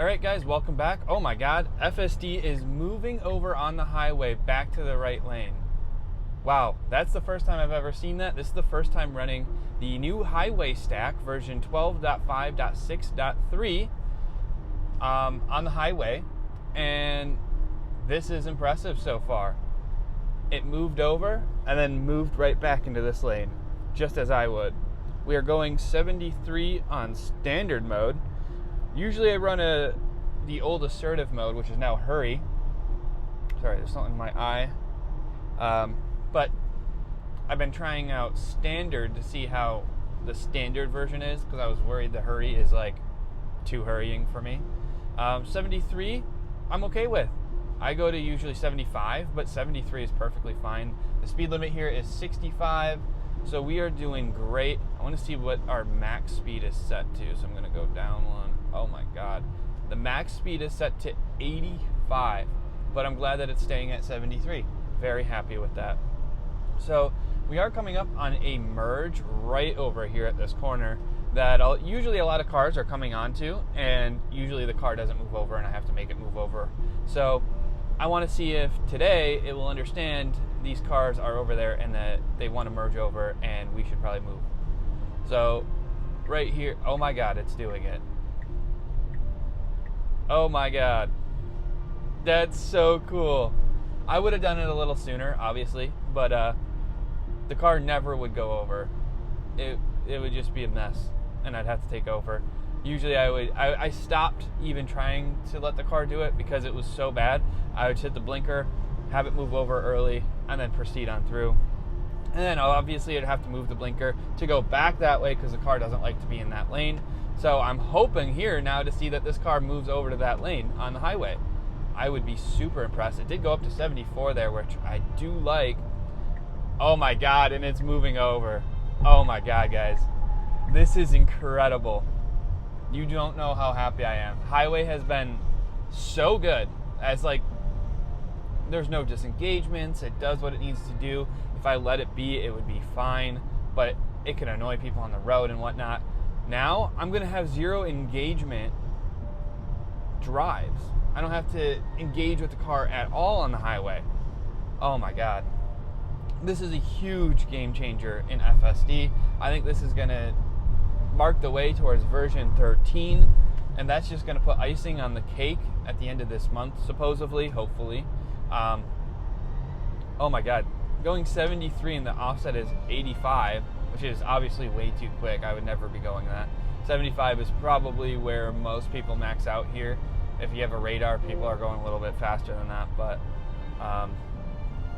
Alright guys, welcome back. Oh my god, FSD is moving over on the highway back to the right lane. Wow, that's the first time I've ever seen that. This is the first time running the new highway stack version 12.5.6.3 on the highway, and this is impressive so far. It moved over and then moved right back into this lane, just as I would. We are going 73 on standard mode. Usually I run the old assertive mode, which is now hurry. Sorry, there's something in my eye. But I've been trying out standard to see how the standard version is, because I was worried the hurry is like too hurrying for me. 73, I'm okay with. I go to usually 75, but 73 is perfectly fine. The speed limit here is 65, so we are doing great. I want to see what our max speed is set to, so I'm going to go down one. Oh my god. The max speed is set to 85, but I'm glad that it's staying at 73. Very happy with that. So we are coming up on a merge right over here at this corner that usually a lot of cars are coming onto, and usually the car doesn't move over and I have to make it move over. So I want to see if today it will understand these cars are over there and that they want to merge over and we should probably move. So right here, oh my god, it's doing it. Oh my god. That's so cool. I would have done it a little sooner, obviously, but the car never would go over. It would just be a mess, and I'd have to take over. Usually I stopped even trying to let the car do it because it was so bad. I would hit the blinker, have it move over early, and then proceed on through. And then obviously I'd have to move the blinker to go back that way because the car doesn't like to be in that lane. So I'm hoping here now to see that this car moves over to that lane on the highway. I would be super impressed. It did go up to 74 there, which I do like. Oh my god, and it's moving over. Oh my god, guys. This is incredible. You don't know how happy I am. Highway has been so good. As like, there's no disengagements. It does what it needs to do. If I let it be, it would be fine. But it can annoy people on the road and whatnot. Now, I'm going to have zero engagement drives. I don't have to engage with the car at all on the highway. Oh my god. This is a huge game changer in FSD. I think this is going to mark the way towards version 13, and that's just going to put icing on the cake at the end of this month, supposedly, hopefully. Oh my god. Going 73 and the offset is 85, which is obviously way too quick. I would never be going that. 75 is probably where most people max out here. If you have a radar, people are going a little bit faster than that, but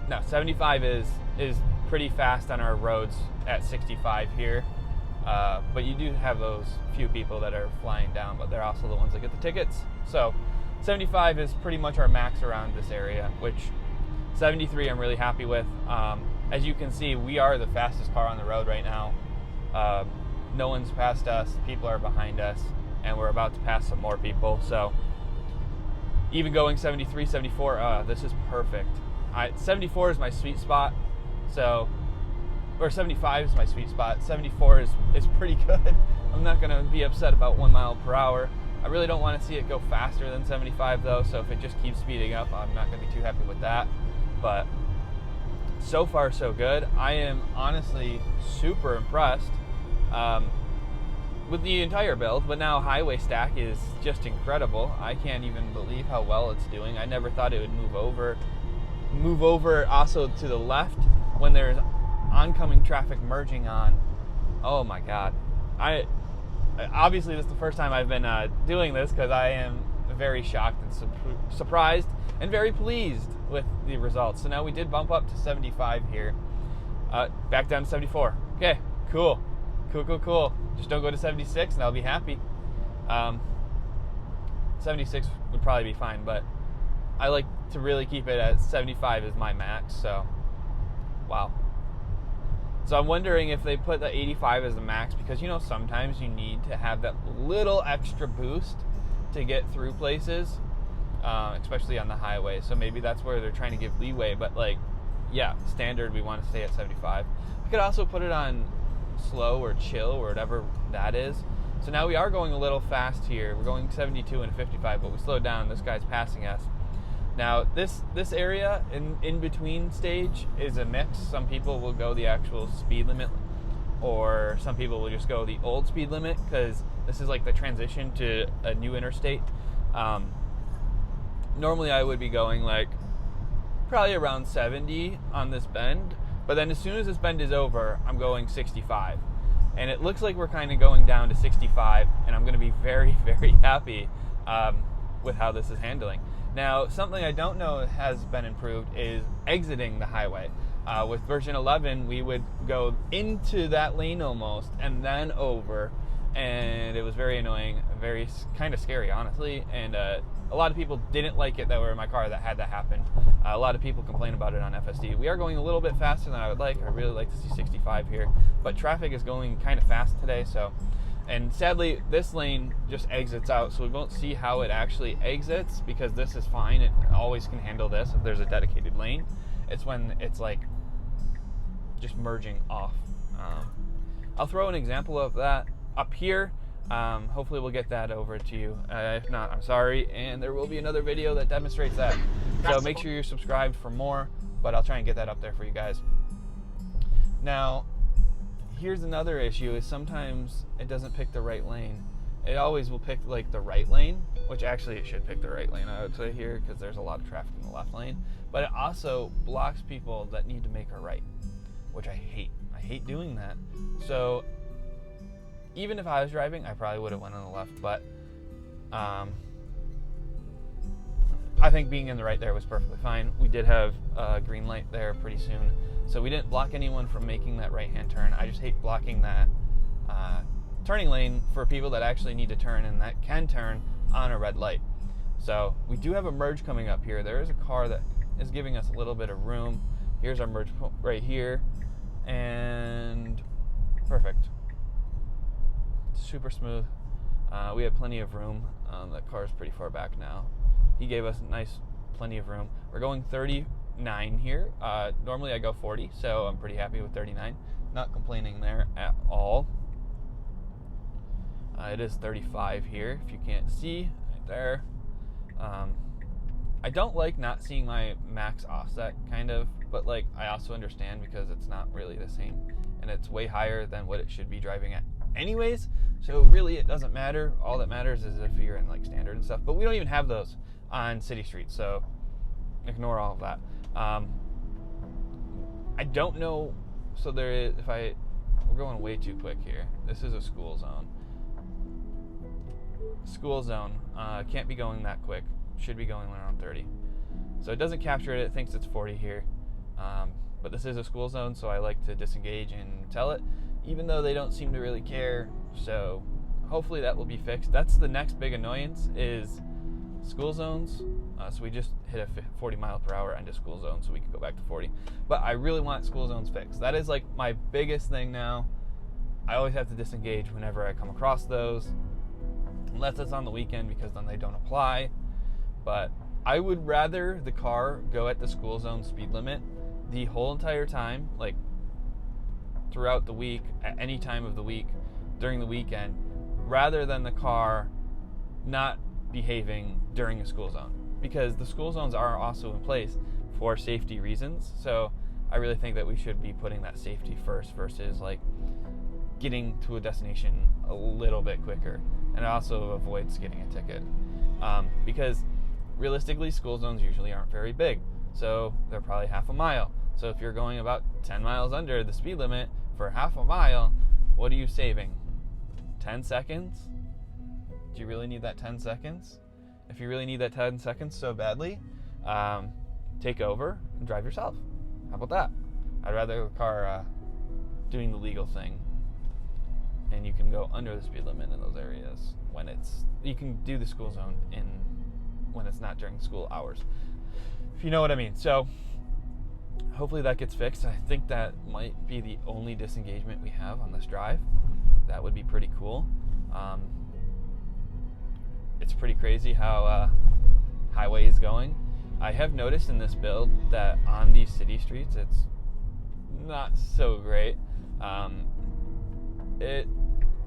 no, 75 is pretty fast on our roads at 65 here. But you do have those few people that are flying down, but they're also the ones that get the tickets. So 75 is pretty much our max around this area, which 73 I'm really happy with. As you can see, we are the fastest car on the road right now. No one's passed us, people are behind us, and we're about to pass some more people. So even going 73, 74, this is perfect. 74 is my sweet spot, or 75 is my sweet spot. 74 is pretty good. I'm not going to be upset about 1 mile per hour. I really don't want to see it go faster than 75 though, so if it just keeps speeding up, I'm not going to be too happy with that. But so far so good. I am honestly super impressed with the entire build, but now highway stack is just incredible. I can't even believe how well it's doing. I never thought it would move over also to the left when there's oncoming traffic merging on. Oh my god. Obviously this is the first time I've been doing this because I am very shocked and surprised and very pleased with the results. So now we did bump up to 75 here. Back down to 74. Okay, cool. Cool. Just don't go to 76 and I'll be happy. 76 would probably be fine, but I like to really keep it at 75 as my max, so wow. So I'm wondering if they put the 85 as the max because, you know, sometimes you need to have that little extra boost to get through places, especially on the highway. So maybe that's where they're trying to give leeway, but like, yeah, standard, we want to stay at 75. I could also put it on slow or chill or whatever that is, So now we are going a little fast here. We're going 72 and 55, but we slowed down. This guy's passing us. Now, this area in between stage is a mix. Some people will go the actual speed limit, or some people will just go the old speed limit, because this is like the transition to a new interstate. Normally I would be going like probably around 70 on this bend, but then as soon as this bend is over, I'm going 65. And it looks like we're kind of going down to 65, and I'm going to be very, very happy with how this is handling. Now, something I don't know has been improved is exiting the highway. With version 11, we would go into that lane almost, and then over, and it was very annoying, very kind of scary, honestly, and a lot of people didn't like it that were in my car that had that happen. A lot of people complain about it on FSD. We are going a little bit faster than I would like. I really like to see 65 here, but traffic is going kind of fast today, so. And sadly, this lane just exits out, so we won't see how it actually exits, because this is fine. It always can handle this if there's a dedicated lane. It's when it's like just merging off. I'll throw an example of that up here. Hopefully we'll get that over to you. If not, I'm sorry, and there will be another video that demonstrates that. So make sure you're subscribed for more, but I'll try and get that up there for you guys. Now, here's another issue, is sometimes it doesn't pick the right lane. It always will pick like the right lane, which actually it should pick the right lane, I would say here, because there's a lot of traffic in the left lane. But it also blocks people that need to make a right, which I hate. I hate doing that. So even if I was driving, I probably would have went on the left, but I think being in the right there was perfectly fine. We did have a green light there pretty soon, so we didn't block anyone from making that right-hand turn. I just hate blocking that turning lane for people that actually need to turn and that can turn on a red light. So we do have a merge coming up here. There is a car that is giving us a little bit of room. Here's our merge right here, and perfect. Super smooth. We have plenty of room. That car is pretty far back now. He gave us plenty of room. We're going 39 here. Normally I go 40, so I'm pretty happy with 39. Not complaining there at all. It is 35 here, if you can't see, right there. I don't like not seeing my max offset, kind of, but like I also understand, because it's not really the same, and it's way higher than what it should be driving at anyways, so really it doesn't matter. All that matters is if you're in like standard and stuff, but we don't even have those on city streets, so ignore all of that. I don't know, so there is, we're going way too quick here. This is a school zone. School zone, can't be going that quick. Should be going around 30. So it doesn't capture it, it thinks it's 40 here. But this is a school zone, so I like to disengage and tell it, even though they don't seem to really care. So hopefully that will be fixed. That's the next big annoyance, is school zones. So we just hit a 40 mile per hour end of school zone, so we can go back to 40. But I really want school zones fixed. That is like my biggest thing now. I always have to disengage whenever I come across those, unless it's on the weekend, because then they don't apply. But I would rather the car go at the school zone speed limit the whole entire time, like throughout the week, at any time of the week, during the weekend, rather than the car not behaving during a school zone, because the school zones are also in place for safety reasons. So I really think that we should be putting that safety first versus like getting to a destination a little bit quicker, and it also avoids getting a ticket, because realistically school zones usually aren't very big, so they're probably half a mile. So if you're going about 10 miles under the speed limit for half a mile, what are you saving? 10 seconds? Do you really need that 10 seconds? If you really need that 10 seconds so badly, take over and drive yourself. How about that? I'd rather the car doing the legal thing, and you can go under the speed limit in those areas when you can do the school zone when it's not during school hours, if you know what I mean. So hopefully that gets fixed. I think that might be the only disengagement we have on this drive. That would be pretty cool. It's pretty crazy how highway is going. I have noticed in this build that on these city streets it's not so great. It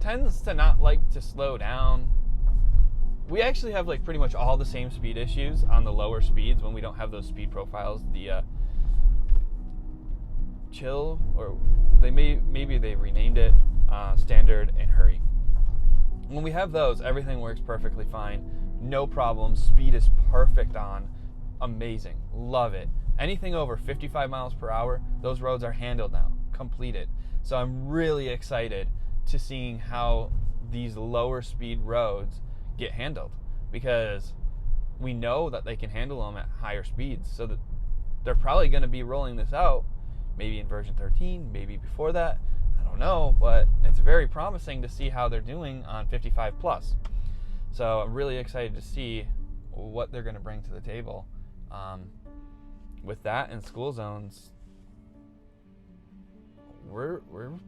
tends to not like to slow down. We actually have like pretty much all the same speed issues on the lower speeds when we don't have those speed profiles. The chill, or maybe they renamed it standard and hurry. When we have those, everything works perfectly fine. No problems. Speed is perfect on. Amazing. Love it. Anything over 55 miles per hour, those roads are handled now. Completed. So I'm really excited to seeing how these lower speed roads get handled, because we know that they can handle them at higher speeds. So that they're probably going to be rolling this out maybe in version 13, maybe before that. I don't know, but it's very promising to see how they're doing on 55 plus. So I'm really excited to see what they're going to bring to the table. With that and school zones, we're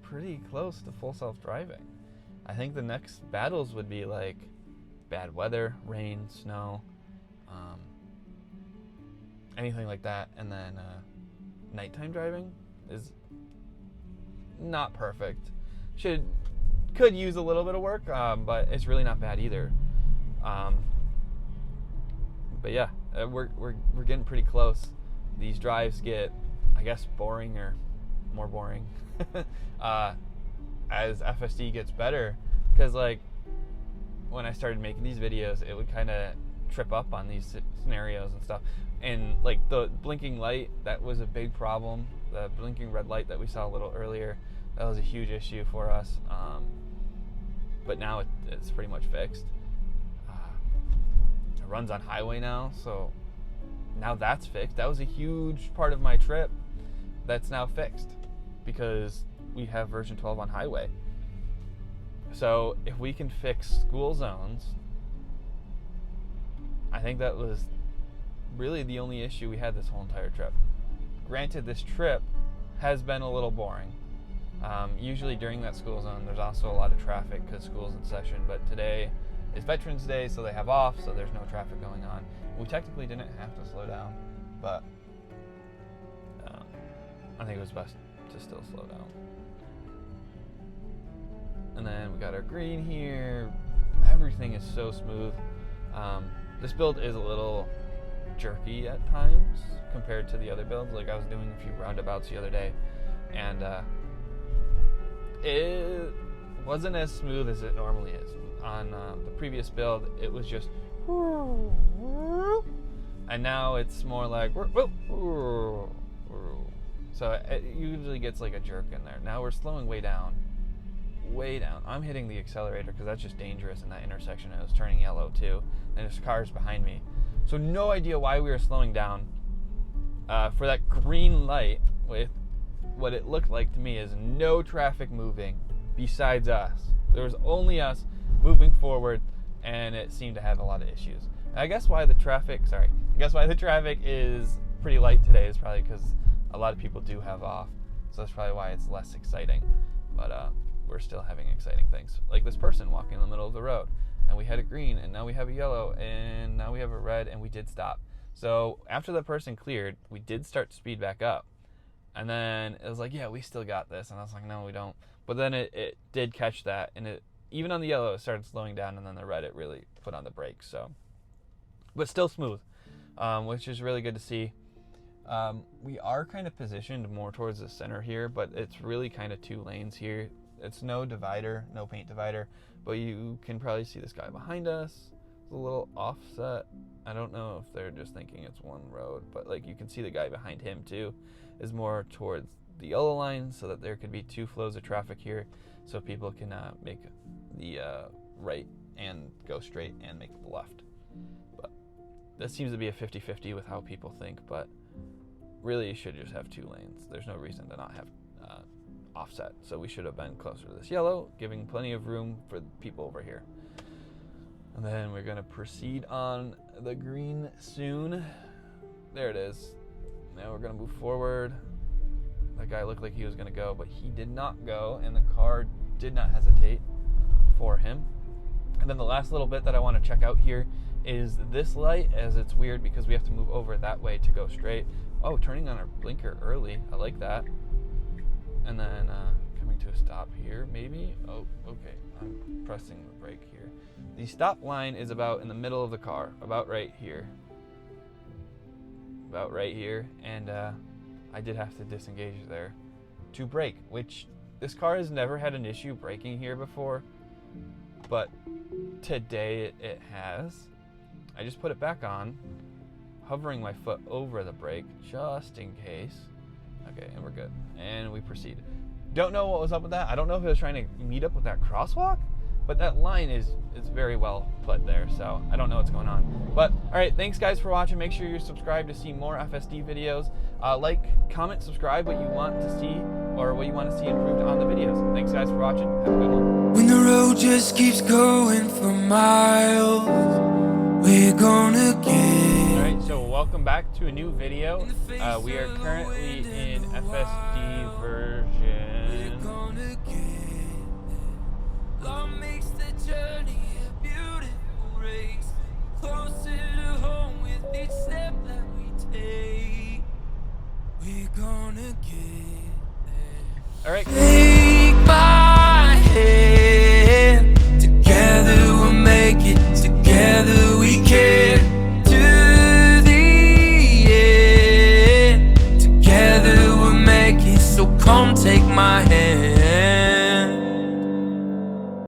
pretty close to full self-driving. I think the next battles would be like bad weather, rain, snow, anything like that. And then nighttime driving is not perfect. Could use a little bit of work, but it's really not bad either. But yeah, we're getting pretty close. These drives get, I guess, boring or more boring as FSD gets better, because like when I started making these videos, it would kind of trip up on these scenarios and stuff. And like the blinking light, that was a big problem. The blinking red light that we saw a little earlier, that was a huge issue for us. But now it's pretty much fixed. It runs on highway now, so now that's fixed. That was a huge part of my trip that's now fixed because we have version 12 on highway. So if we can fix school zones, I think that was really the only issue we had this whole entire trip. Granted, this trip has been a little boring. Usually during that school zone, there's also a lot of traffic because school's in session, but today is Veterans Day, so they have off, so there's no traffic going on. We technically didn't have to slow down, but I think it was best to still slow down. And then we got our green here. Everything is so smooth. This build is a little jerky at times compared to the other builds. Like I was doing a few roundabouts the other day, and it wasn't as smooth as it normally is. On the previous build, it was just, and now it's more like, so it usually gets like a jerk in there. Now we're slowing way down. I'm hitting the accelerator because that's just dangerous in that intersection. It was turning yellow too, and there's cars behind me. So no idea why we were slowing down for that green light with what it looked like to me is no traffic moving besides us. There was only us moving forward, and it seemed to have a lot of issues. And I guess why the traffic is pretty light today is probably because a lot of people do have off. So that's probably why it's less exciting. But we're still having exciting things. Like this person walking in the middle of the road. And we had a green, and now we have a yellow, and now we have a red, and we did stop. So after the person cleared, we did start to speed back up. And then it was like, yeah, we still got this. And I was like, no, we don't. But then it did catch that, and it even on the yellow, it started slowing down, and then the red, it really put on the brakes. So, but still smooth, which is really good to see. We are kind of positioned more towards the center here, but it's really kind of two lanes here. It's no divider, no paint divider, but you can probably see this guy behind us. It's a little offset. I don't know if they're just thinking it's one road, but like you can see the guy behind him too is more towards the yellow line, so that there could be two flows of traffic here, so people can make the right and go straight and make the left. But this seems to be a 50-50 with how people think, but really you should just have two lanes. There's no reason to not have offset, so we should have been closer to this yellow, giving plenty of room for people over here. And then we're going to proceed on the green soon. There it is. Now we're going to move forward. That guy looked like he was going to go, but he did not go, and the car did not hesitate for him. And then the last little bit that I want to check out here is this light, as it's weird because we have to move over that way to go straight. Oh, turning on our blinker early. I like that. And then coming to a stop here, maybe. Oh, okay. I'm pressing the brake here. The stop line is about in the middle of the car, about right here. About right here, and I did have to disengage there to brake, which this car has never had an issue braking here before, but today it has. I just put it back on, hovering my foot over the brake just in case. Okay, and we're good. And we proceed. Don't know what was up with that. I don't know if it was trying to meet up with that crosswalk, but that line is very well put there, so I don't know what's going on. But all right, thanks guys for watching. Make sure you're subscribed to see more FSD videos. Like, comment, subscribe what you want to see or what you want to see improved on the videos. Thanks guys for watching. Have a good one. When the road just keeps going for miles, we're gonna get. All right, so welcome back to a new video. We are currently in FSD version. Love makes the journey a beautiful race, closer to home with each step that we take. We're gonna get there. All right. Take my hand, together we'll make it, together we can. To the end, together we'll make it, so come take my hand.